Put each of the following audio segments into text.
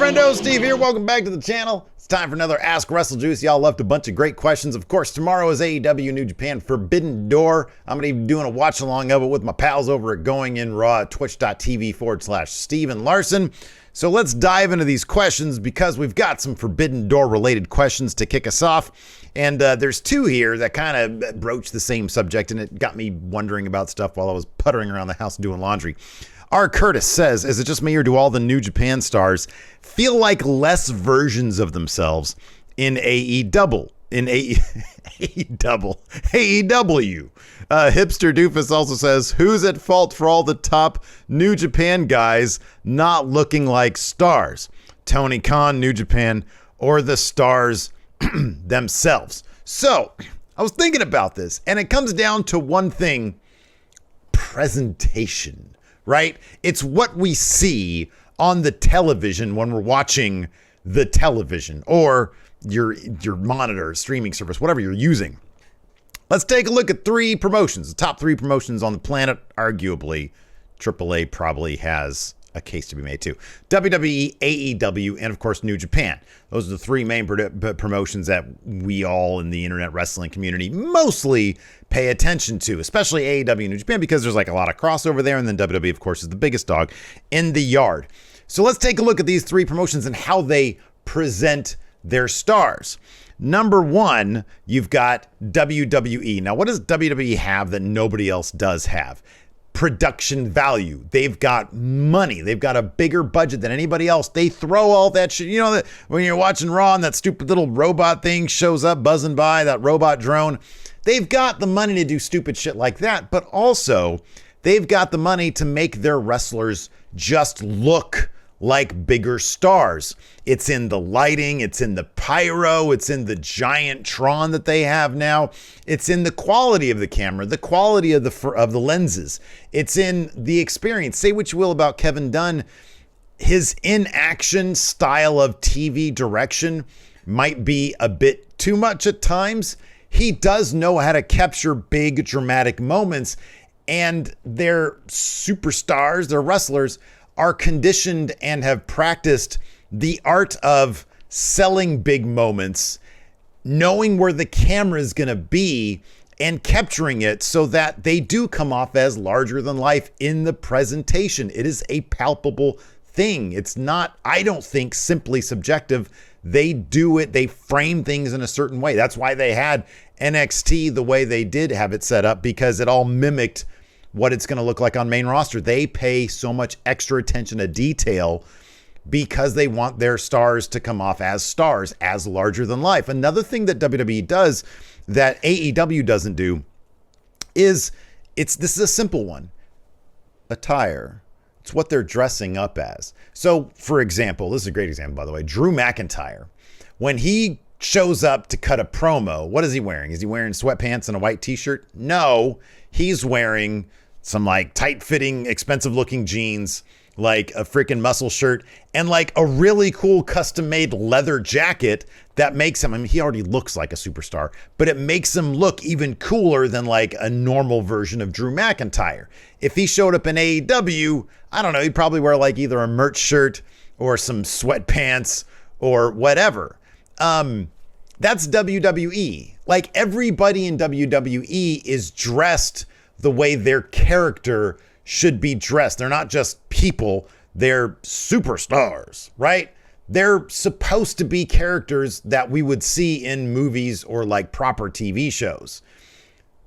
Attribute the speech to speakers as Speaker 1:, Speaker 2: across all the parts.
Speaker 1: friendo, Steve here. Welcome back to the channel. It's time for another Ask WrestleJuice. Y'all left a bunch of great questions. Of course, tomorrow is AEW New Japan Forbidden Door. I'm going to be doing a watch along of it with my pals over at Going In Raw at twitch.tv/Steven Larson. So let's dive into these questions because we've got some Forbidden Door related questions to kick us off. And there's two here that kind of broach the same subject, and it got me wondering about stuff while I was puttering around the house doing laundry. R. Curtis says, is it just me or do all the New Japan stars feel like less versions of themselves in AEW? Hipster Doofus also says, who's at fault for all the top New Japan guys not looking like stars? Tony Khan, New Japan, or the stars themselves? So I was thinking about this, and it comes down to one thing: presentation. Right? It's what we see on the television when we're watching the television or your monitor, streaming service, whatever you're using. Let's take a look at three promotions, the top three promotions on the planet. Arguably, AAA probably has a case to be made too. WWE, AEW, and of course, New Japan. Those are the three main promotions that we all in the internet wrestling community mostly pay attention to, especially AEW and New Japan, because there's like a lot of crossover there. And then WWE, of course, is the biggest dog in the yard. So let's take a look at these three promotions and how they present their stars. Number one, you've got WWE. Now, what does WWE have that nobody else does have? Production value. They've got money. They've got a bigger budget than anybody else. They throw all that shit. You know that when you're watching Raw and that stupid little robot thing shows up buzzing by, that robot drone. They've got the money to do stupid shit like that, but also they've got the money to make their wrestlers just look like bigger stars. It's in the lighting, it's in the pyro, it's in the giant Tron that they have now. It's in the quality of the camera, the quality of the lenses. It's in the experience. Say what you will about Kevin Dunn, his in-action style of TV direction might be a bit too much at times. He does know how to capture big dramatic moments, and their superstars, their wrestlers, are conditioned and have practiced the art of selling big moments, knowing where the camera is going to be and capturing it so that they do come off as larger than life in the presentation. It is a palpable thing. It's not, I don't think, simply subjective. They do it. They frame things in a certain way. That's why they had NXT the way they did have it set up, because it all mimicked what it's going to look like on main roster. They pay so much extra attention to detail because they want their stars to come off as stars, as larger than life. Another thing that WWE does that AEW doesn't do is this is a simple one: attire. It's what they're dressing up as. So, for example, this is a great example, by the way, Drew McIntyre. When he shows up to cut a promo, what is he wearing? Is he wearing sweatpants and a white t-shirt? No, he's wearing some like tight-fitting, expensive-looking jeans, like a freaking muscle shirt, and like a really cool custom-made leather jacket that makes him, I mean, he already looks like a superstar, but it makes him look even cooler than like a normal version of Drew McIntyre. If he showed up in AEW, I don't know, he'd probably wear like either a merch shirt or some sweatpants or whatever. That's WWE. Like, everybody in WWE is dressed the way their character should be dressed. They're not just people, they're superstars, right? They're supposed to be characters that we would see in movies or like proper TV shows.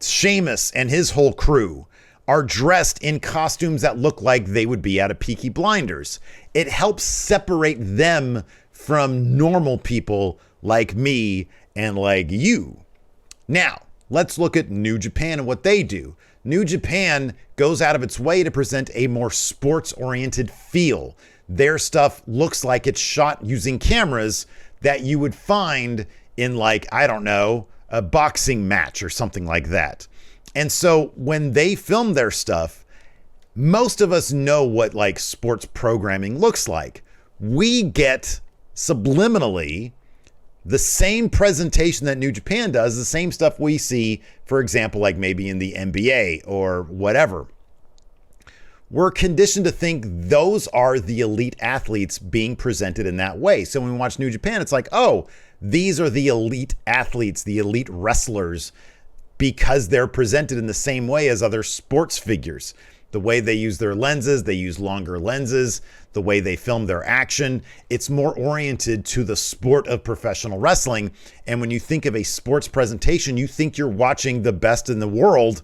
Speaker 1: Sheamus and his whole crew are dressed in costumes that look like they would be out of Peaky Blinders. It helps separate them from normal people like me and like you. Now, let's look at New Japan and what they do. New Japan goes out of its way to present a more sports-oriented feel. Their stuff looks like it's shot using cameras that you would find in, like, I don't know, a boxing match or something like that. And so when they film their stuff, most of us know what like sports programming looks like. We get subliminally the same presentation that New Japan does, the same stuff we see, for example, like maybe in the NBA or whatever. we're conditioned to think those are the elite athletes being presented in that way. So when we watch New Japan, it's like, oh, these are the elite athletes, the elite wrestlers, because they're presented in the same way as other sports figures. The way they use their lenses, they use longer lenses, the way they film their action, it's more oriented to the sport of professional wrestling. And when you think of a sports presentation, you think you're watching the best in the world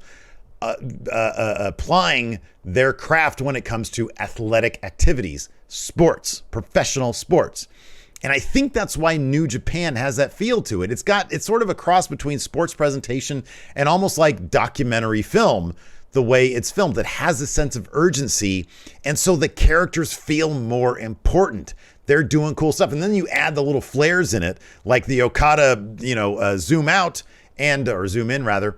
Speaker 1: applying their craft when it comes to athletic activities, sports, professional sports. And I think that's why New Japan has that feel to it. It's sort of a cross between sports presentation and almost like documentary film, the way it's filmed. It has a sense of urgency. And so the characters feel more important. They're doing cool stuff. And then you add the little flares in it, like the Okada, zoom out or zoom in rather.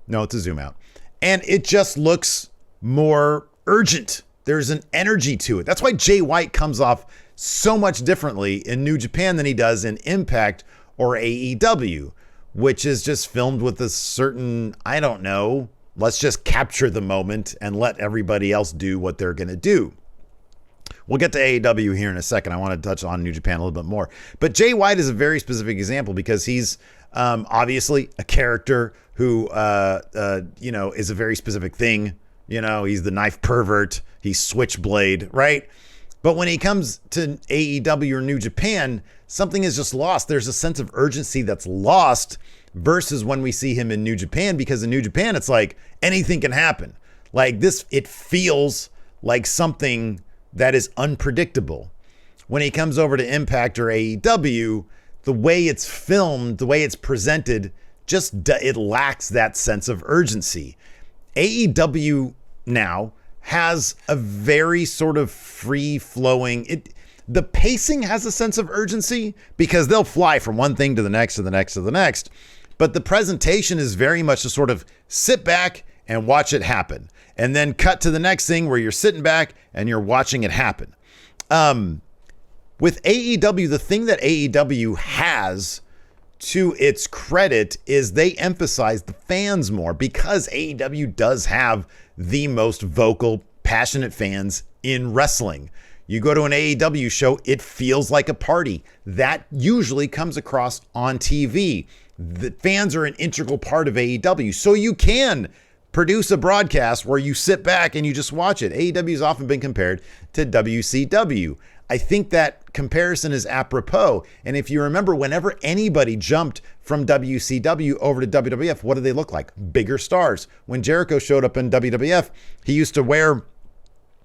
Speaker 1: No, it's a zoom out. And it just looks more urgent. There's an energy to it. That's why Jay White comes off so much differently in New Japan than he does in Impact or AEW, which is just filmed with a certain, I don't know, let's just capture the moment and let everybody else do what they're going to do. We'll get to AEW here in a second. I want to touch on New Japan a little bit more. But Jay White is a very specific example because he's obviously a character who, is a very specific thing. He's the knife pervert. He's Switchblade, right? But when he comes to AEW or New Japan, something is just lost. There's a sense of urgency that's lost versus when we see him in New Japan, because in New Japan, it's like anything can happen. Like this, it feels like something that is unpredictable. When he comes over to Impact or AEW, the way it's filmed, the way it's presented, it lacks that sense of urgency. AEW now has a very sort of free-flowing, the pacing has a sense of urgency because they'll fly from one thing to the next, to the next, to the next. But the presentation is very much a sort of sit back and watch it happen. And then cut to the next thing where you're sitting back and you're watching it happen. With AEW, the thing that AEW has to its credit is they emphasize the fans more because AEW does have the most vocal, passionate fans in wrestling. You go to an AEW show, it feels like a party. That usually comes across on TV. The fans are an integral part of AEW, so you can produce a broadcast where you sit back and you just watch it. AEW has often been compared to WCW. I think that comparison is apropos. And if you remember, whenever anybody jumped from WCW over to WWF, what did they look like? Bigger stars. When Jericho showed up in WWF, he used to wear,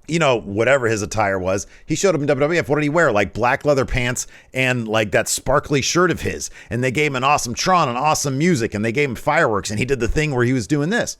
Speaker 1: whatever his attire was. He showed up in WWF. What did he wear? Like black leather pants and like that sparkly shirt of his. And they gave him an awesome Tron and awesome music. And they gave him fireworks. And he did the thing where he was doing this.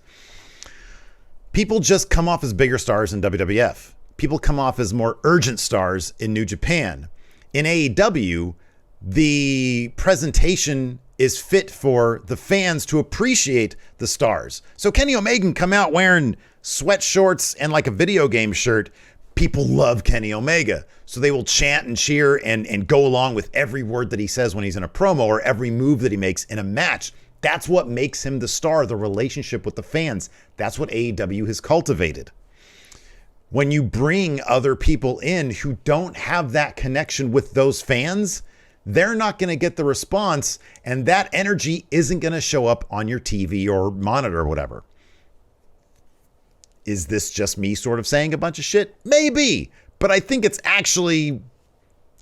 Speaker 1: People just come off as bigger stars in WWF. People come off as more urgent stars in New Japan. In AEW, the presentation is fit for the fans to appreciate the stars. So Kenny Omega can come out wearing sweat shorts and like a video game shirt. People love Kenny Omega. So they will chant and cheer and go along with every word that he says when he's in a promo or every move that he makes in a match. That's what makes him the star, the relationship with the fans. That's what AEW has cultivated. When you bring other people in who don't have that connection with those fans, they're not going to get the response, and that energy isn't going to show up on your TV or monitor or whatever. Is this just me sort of saying a bunch of shit? Maybe, but I think it's actually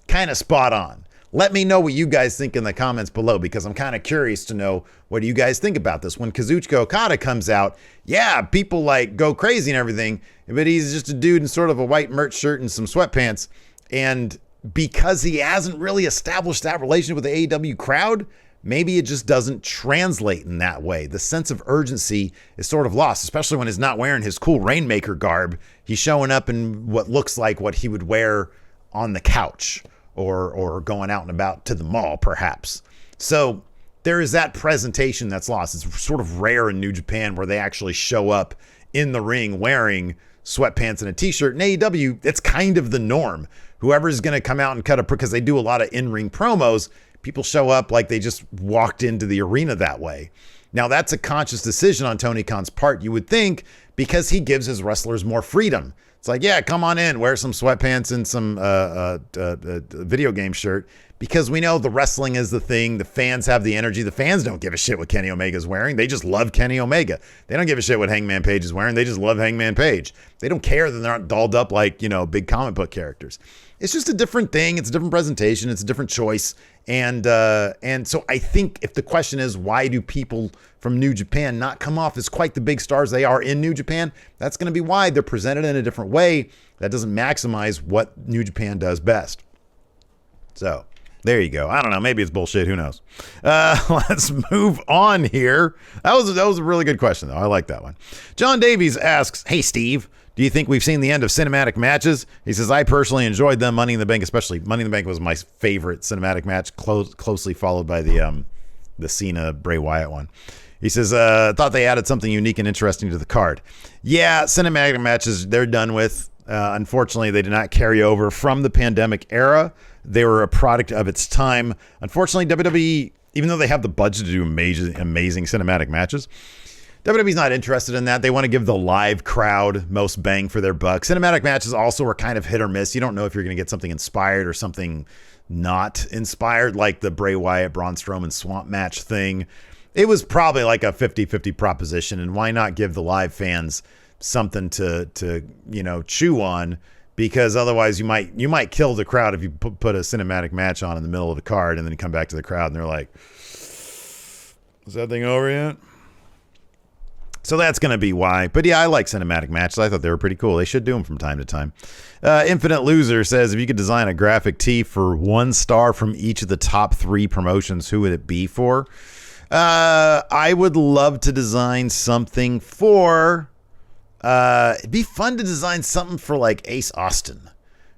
Speaker 1: kind of spot on. Let me know what you guys think in the comments below, because I'm kind of curious to know what do you guys think about this. When Kazuchika Okada comes out, yeah, people like go crazy and everything, but he's just a dude in sort of a white merch shirt and some sweatpants. And because he hasn't really established that relationship with the AEW crowd, maybe it just doesn't translate in that way. The sense of urgency is sort of lost, especially when he's not wearing his cool Rainmaker garb. He's showing up in what looks like what he would wear on the couch or going out and about to the mall, perhaps. So there is that presentation that's lost. It's sort of rare in New Japan where they actually show up in the ring wearing sweatpants and a t-shirt. In AEW, it's kind of the norm. Whoever's going to come out and cut because they do a lot of in-ring promos, people show up like they just walked into the arena that way. Now, that's a conscious decision on Tony Khan's part, you would think, because he gives his wrestlers more freedom. It's like, yeah, come on in, wear some sweatpants and some video game shirt, because we know the wrestling is the thing. The fans have the energy. The fans don't give a shit what Kenny Omega's wearing. They just love Kenny Omega. They don't give a shit what Hangman Page is wearing. They just love Hangman Page. They don't care that they're not dolled up like, big comic book characters. It's just a different thing. It's a different presentation. It's a different choice. And so I think if the question is, why do people from New Japan not come off as quite the big stars they are in New Japan? That's going to be why. They're presented in a different way. That doesn't maximize what New Japan does best. So there you go. I don't know. Maybe it's bullshit. Who knows? Let's move on here. That was a really good question, though. I like that one. John Davies asks, hey, Steve, do you think we've seen the end of cinematic matches? He says, I personally enjoyed them. Money in the Bank, especially. Money in the Bank was my favorite cinematic match, closely followed by the Cena Bray Wyatt one. He says, thought they added something unique and interesting to the card. Yeah, cinematic matches, they're done with. Unfortunately, they did not carry over from the pandemic era. They were a product of its time. Unfortunately, WWE, even though they have the budget to do amazing cinematic matches, WWE's not interested in that. They want to give the live crowd most bang for their buck. Cinematic matches also are kind of hit or miss. You don't know if you're going to get something inspired or something not inspired, like the Bray Wyatt, Braun Strowman swamp match thing. It was probably like a 50-50 proposition, and why not give the live fans something to chew on? Because otherwise you might kill the crowd if you put a cinematic match on in the middle of the card and then you come back to the crowd and they're like, is that thing over yet? So that's going to be why. But yeah, I like cinematic matches. I thought they were pretty cool. They should do them from time to time. Infinite Loser says, if you could design a graphic tee for 1 star from each of the top 3 promotions, who would it be for? I would love to design something for... it'd be fun to design something for like Ace Austin,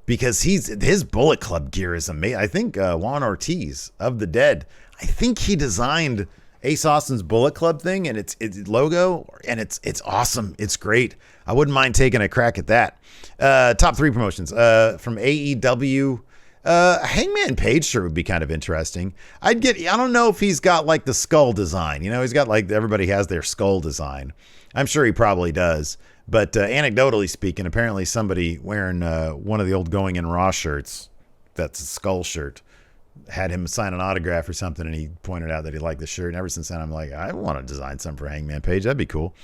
Speaker 1: because his Bullet Club gear is amazing. I think Juan Ortiz of the Dead, I think he designed Ace Austin's Bullet Club thing and its logo, and it's awesome. It's great. I wouldn't mind taking a crack at that. Top 3 promotions from AEW. Hangman Page shirt would be kind of interesting. I don't know if he's got like the skull design. He's got like, everybody has their skull design. I'm sure he probably does. But anecdotally speaking, apparently somebody wearing one of the old Going In Raw shirts, that's a skull shirt, had him sign an autograph or something, and he pointed out that he liked the shirt. And ever since then, I'm like, I want to design something for Hangman Page. That'd be cool.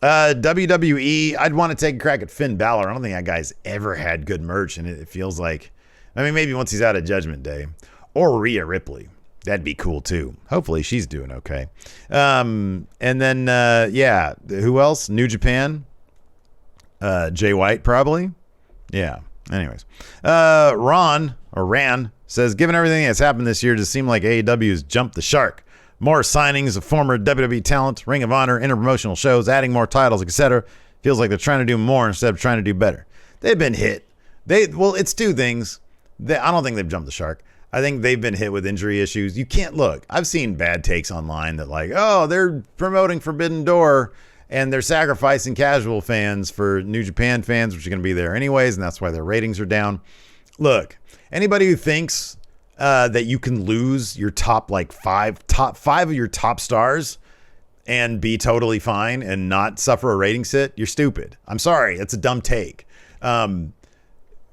Speaker 1: WWE, I'd want to take a crack at Finn Balor. I don't think that guy's ever had good merch, and it feels like, maybe once he's out of Judgment Day. Or Rhea Ripley. That'd be cool too. Hopefully she's doing okay. And then, who else? New Japan. Jay White, probably. Yeah. Anyways. Ran says, given everything that's happened this year, does it seem like AEW's jumped the shark? More signings of former WWE talent, Ring of Honor, interpromotional shows, adding more titles, etc. Feels like they're trying to do more instead of trying to do better. They've been hit. It's 2 things. I don't think they've jumped the shark. I think they've been hit with injury issues. You can't look. I've seen bad takes online that like, oh, they're promoting Forbidden Door and they're sacrificing casual fans for New Japan fans, which are going to be there anyways, and that's why their ratings are down. Look, anybody who thinks that you can lose your top 5 of your top stars and be totally fine and not suffer a rating sit, you're stupid. I'm sorry. It's a dumb take.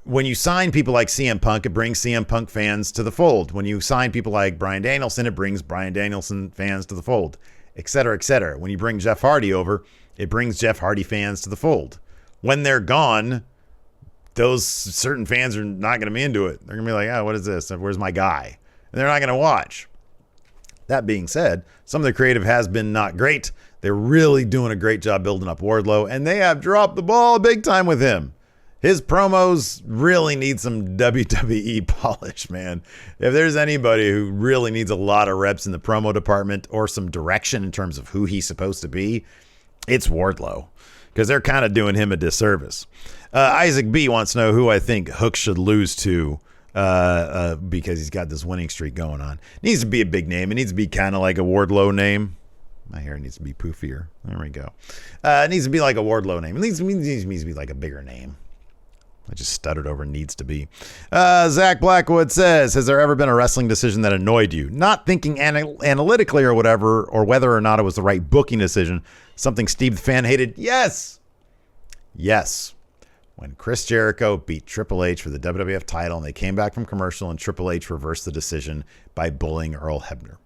Speaker 1: When you sign people like CM Punk, it brings CM Punk fans to the fold. When you sign people like Bryan Danielson, it brings Bryan Danielson fans to the fold, et cetera, et cetera. When you bring Jeff Hardy over, it brings Jeff Hardy fans to the fold. When they're gone, those certain fans are not going to be into it. They're going to be like, oh, what is this? Where's my guy? And they're not going to watch. That being said, some of the creative has been not great. They're really doing a great job building up Wardlow, and they have dropped the ball big time with him. His promos really need some WWE polish, man. If there's anybody who really needs a lot of reps in the promo department or some direction in terms of who he's supposed to be, it's Wardlow, because they're kind of doing him a disservice. Isaac B wants to know who I think Hook should lose to because he's got this winning streak going on. It needs to be a big name. It needs to be kind of like a Wardlow name. My hair needs to be poofier. There we go. It needs to be like a Wardlow name. It needs to be like a bigger name. I just stuttered over needs to be. Zach Blackwood says, has there ever been a wrestling decision that annoyed you? Not thinking analytically or whatever, or whether or not it was the right booking decision. Something Steve the fan hated? Yes. when Chris Jericho beat Triple H for the WWF title and they came back from commercial and Triple H reversed the decision by bullying Earl Hebner.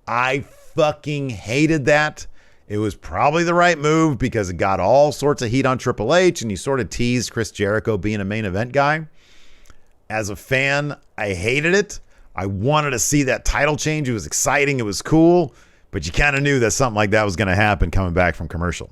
Speaker 1: I fucking hated that. It was probably the right move because it got all sorts of heat on Triple H and you sort of teased Chris Jericho being a main event guy. As a fan, I hated it. I wanted to see that title change. It was exciting. It was cool. But you kind of knew that something like that was going to happen coming back from commercial.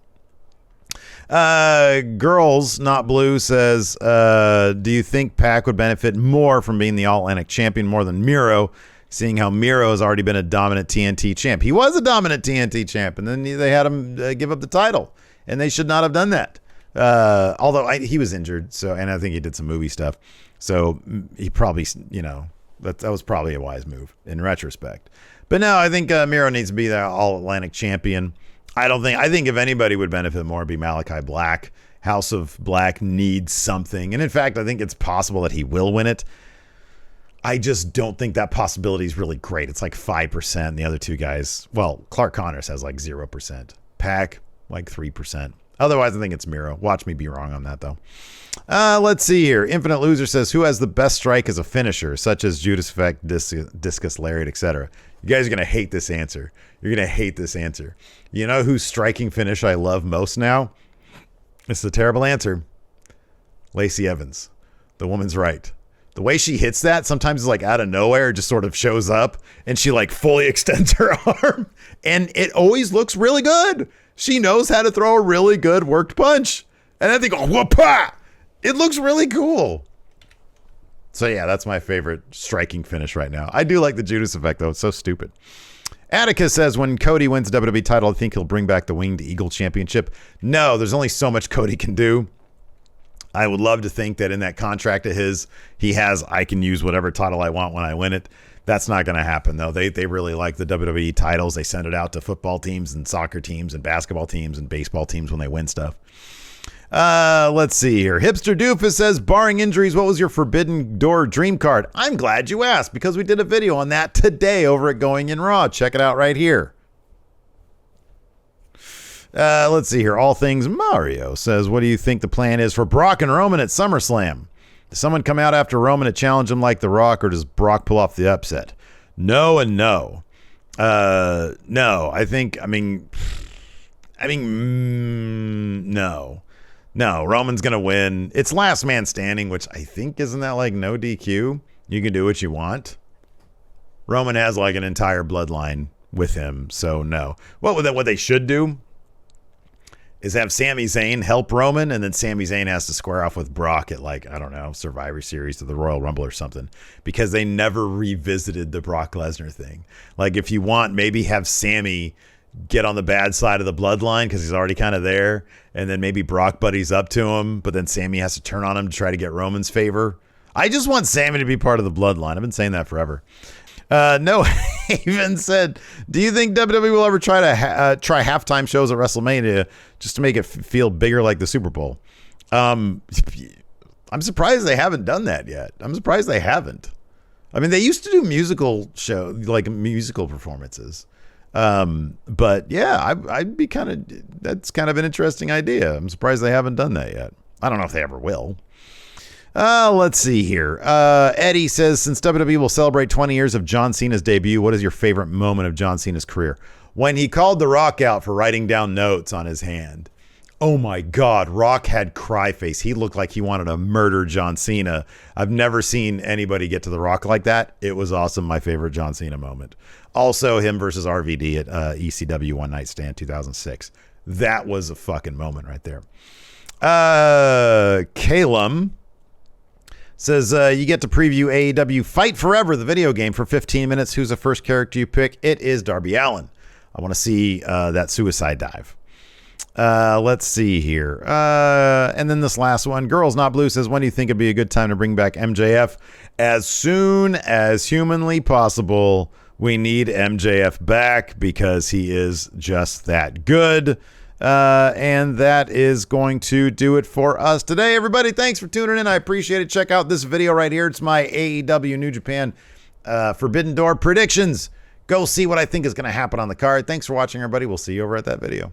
Speaker 1: Girls Not Blue says, do you think Pac would benefit more from being the All-Atlantic champion more than Miro, seeing how Miro has already been a dominant TNT champ? He was a dominant TNT champ, and then they had him give up the title, and they should not have done that. Although he was injured, and I think he did some movie stuff. So he probably, that was probably a wise move in retrospect. But no, I think Miro needs to be the All-Atlantic champion. I think if anybody would benefit more, it'd be Malachi Black. House of Black needs something. And in fact, I think it's possible that he will win it. I just don't think that possibility is really great. It's like 5%. And the other two guys, well, Clark Connors has like 0%. Pac, like 3%. Otherwise, I think it's Miro. Watch me be wrong on that, though. Let's see here. Infinite Loser says, who has the best strike as a finisher, such as Judas Effect, Discus Lariat, etc.? You guys are going to hate this answer. You're going to hate this answer. You know whose striking finish I love most now? It's the terrible answer. Lacey Evans. The woman's right. The way she hits that sometimes is like out of nowhere, just sort of shows up and she like fully extends her arm and it always looks really good. She knows how to throw a really good worked punch. And then they go, whoop-ah! It looks really cool. So yeah, that's my favorite striking finish right now. I do like the Judas Effect though. It's so stupid. Atticus says, when Cody wins the WWE title, I think he'll bring back the Winged Eagle Championship. No, there's only so much Cody can do. I would love to think that in that contract of his, he has, I can use whatever title I want when I win it. That's not going to happen, though. They really like the WWE titles. They send it out to football teams and soccer teams and basketball teams and baseball teams when they win stuff. Let's see here. Hipster Doofus says, barring injuries, what was your Forbidden Door dream card? I'm glad you asked because we did a video on that today over at Going in Raw. Check it out right here. Let's see here. All Things Mario says, what do you think the plan is for Brock and Roman at SummerSlam? Does someone come out after Roman to challenge him like The Rock, or does Brock pull off the upset? No and no. No, no. No, Roman's going to win. It's last man standing, which I think, isn't that like no DQ? You can do what you want. Roman has like an entire bloodline with him, so no. What they should do is have Sami Zayn help Roman, and then Sami Zayn has to square off with Brock at like, I don't know, Survivor Series or the Royal Rumble or something, because they never revisited the Brock Lesnar thing. Like if you want, maybe have Sami get on the bad side of the bloodline because he's already kind of there, and then maybe Brock buddies up to him, but then Sami has to turn on him to try to get Roman's favor. I just want Sami to be part of the bloodline. I've been saying that forever. No Haven said, do you think WWE will ever try to try halftime shows at WrestleMania just to make it feel bigger like the Super Bowl? I'm surprised they haven't done that yet. I'm surprised they haven't. I mean, they used to do musical performances. But yeah, I'd be that's kind of an interesting idea. I'm surprised they haven't done that yet. I don't know if they ever will. Let's see here. Eddie says, since WWE will celebrate 20 years of John Cena's debut, what is your favorite moment of John Cena's career? When he called The Rock out for writing down notes on his hand. Oh my God, Rock had cry face. He looked like he wanted to murder John Cena. I've never seen anybody get to The Rock like that. It was awesome. My favorite John Cena moment. Also, him versus RVD at ECW One Night Stand 2006. That was a fucking moment right there. Calum says, you get to preview AEW Fight Forever, the video game, for 15 minutes. Who's the first character you pick? It is Darby Allin. I want to see that suicide dive. Let's see here. And then this last one, Girls Not Blue says, when do you think it'd be a good time to bring back MJF? As soon as humanly possible. We need MJF back because he is just that good. And that is going to do it for us today, everybody. Thanks for tuning in. I appreciate it. Check out this video right here. It's my AEW New Japan Forbidden Door predictions. Go see what I think is going to happen on the card. Thanks for watching, everybody. We'll see you over at that video.